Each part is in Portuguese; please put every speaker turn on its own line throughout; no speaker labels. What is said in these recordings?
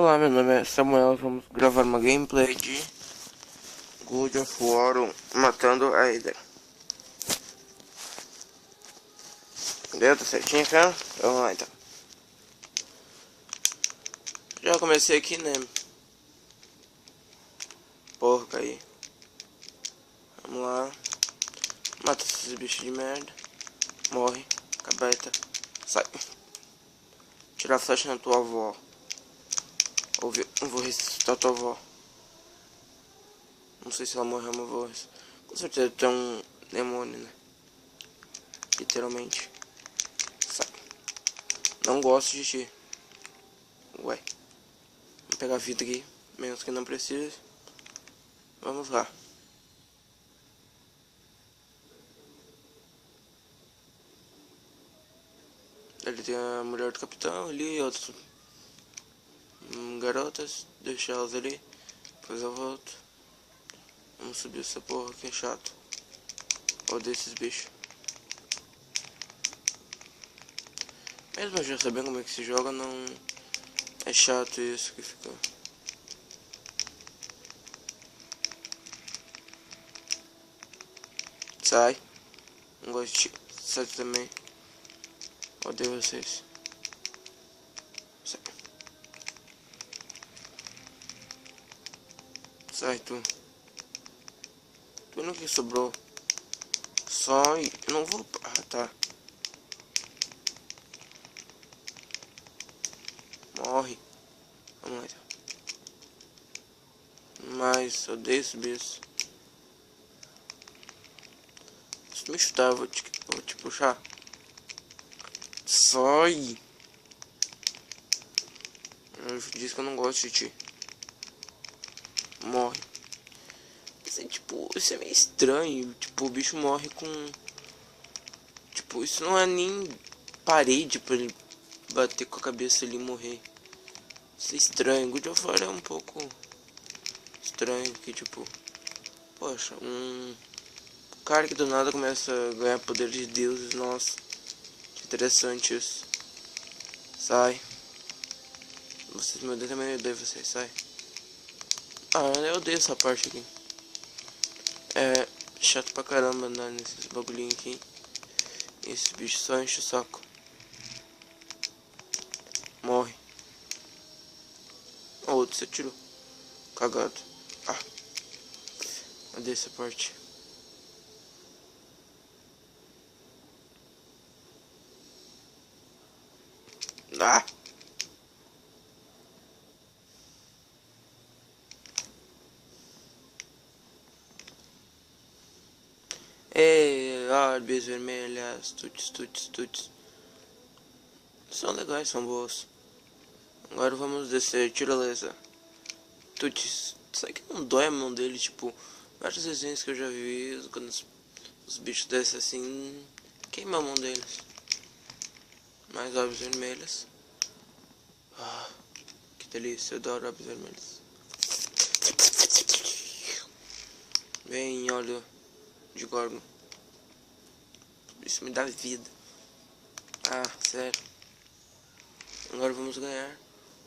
Olá, meu nome é Samuel, vamos gravar uma gameplay de God of War matando a Ada. Deu? Tá certinho, cara? Vamos lá então. Já comecei aqui, né? Porca aí. Vamos lá. Mata esses bichos de merda. Morre. Cabeta. Sai. Tirar a flecha na tua avó. Eu vou ressuscitar tua avó. Não sei se ela morreu, mas eu vou. Com certeza tem um demônio, né? Literalmente. Sai. Não gosto de ti. Ué. Vamos pegar a vida aqui. Menos que não precisa. Vamos lá. Ali tem a mulher do capitão ali, outras garotas. Deixa elas ali. Depois eu volto. Vamos subir essa porra que é chato. Odeio esses bichos. Mesmo eu já sabendo como é que se joga, não é chato isso que fica. Sai. Não gosto de sai também. Odeio vocês. Sai. Sai tu. Tu não que sobrou. Só e eu não vou. Ah, tá. Morre. Vamos lá então. Mas odeio esse bicho. Se tu me chutar, eu vou te puxar. Sai. Eu disse que eu não gosto de ti. Morre. Isso é meio estranho. Tipo, o bicho morre com. Tipo, isso não é nem parede pra ele bater com a cabeça ali e morrer. Isso é estranho. God of War é um pouco estranho. Que tipo, poxa, um cara que do nada começa a ganhar poder de deuses. Nossa, que interessante isso. Sai. Vocês me odeiam também, eu odeio vocês. Sai. Ah, eu odeio essa parte aqui. É chato pra caramba andar nesses bagulhinhos aqui. Esse bicho só enche o saco. Morre. O outro você tirou. Cagado. Ah. Odeio essa parte. Ah. Ei, árvores vermelhas. Tuts, tuts, tuts. São legais, são boas. Agora vamos descer, tirolesa. Tuts. Sabe que não dói a mão dele, tipo, vários desenhos que eu já vi, quando os bichos descem assim, queima a mão deles. Mais árvores vermelhas. Ah, que delícia, eu adoro árvores vermelhas. Vem, óleo de gorgon. Isso me dá vida. Ah, sério. Agora vamos ganhar.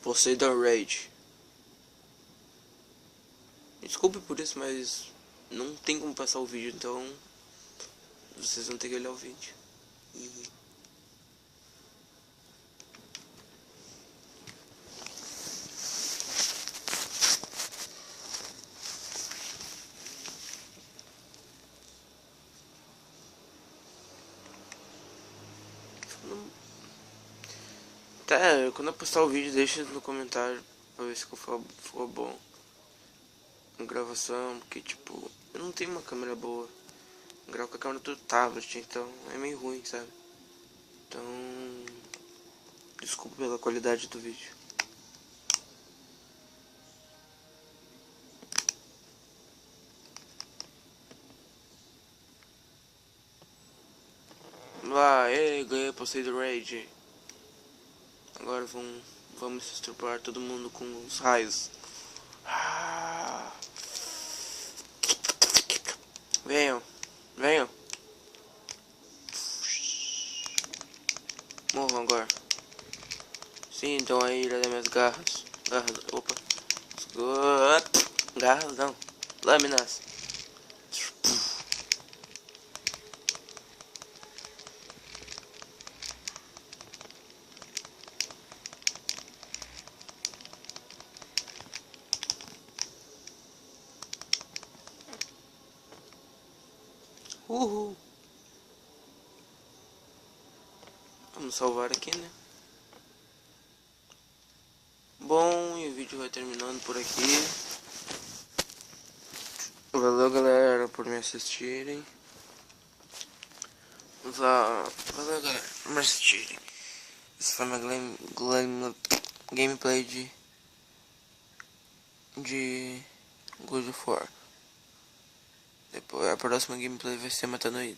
Poseidon Rage. Desculpe por isso, mas não tem como passar o vídeo, então vocês vão ter que olhar o vídeo. Tá, quando eu postar o vídeo, deixa no comentário pra ver se ficou bom a gravação, porque tipo, eu não tenho uma câmera boa. Eu gravo com a câmera do tablet, então é meio ruim, sabe? Então, desculpa pela qualidade do vídeo. Vamos lá, ganhei Poseidon Rage. Agora vamos estrupar todo mundo com os raios. Ah. Venham, venham. Morram agora. Sintam a ira das minhas garras. Opa. Garras não. Lâminas. Uhul. Vamos salvar aqui, né? Bom, e o vídeo vai terminando por aqui. Valeu, galera, por me assistirem. Valeu, galera, por me assistirem. Esse foi minha gameplay de God of War. Depois, a próxima gameplay vai ser Matando Hidra.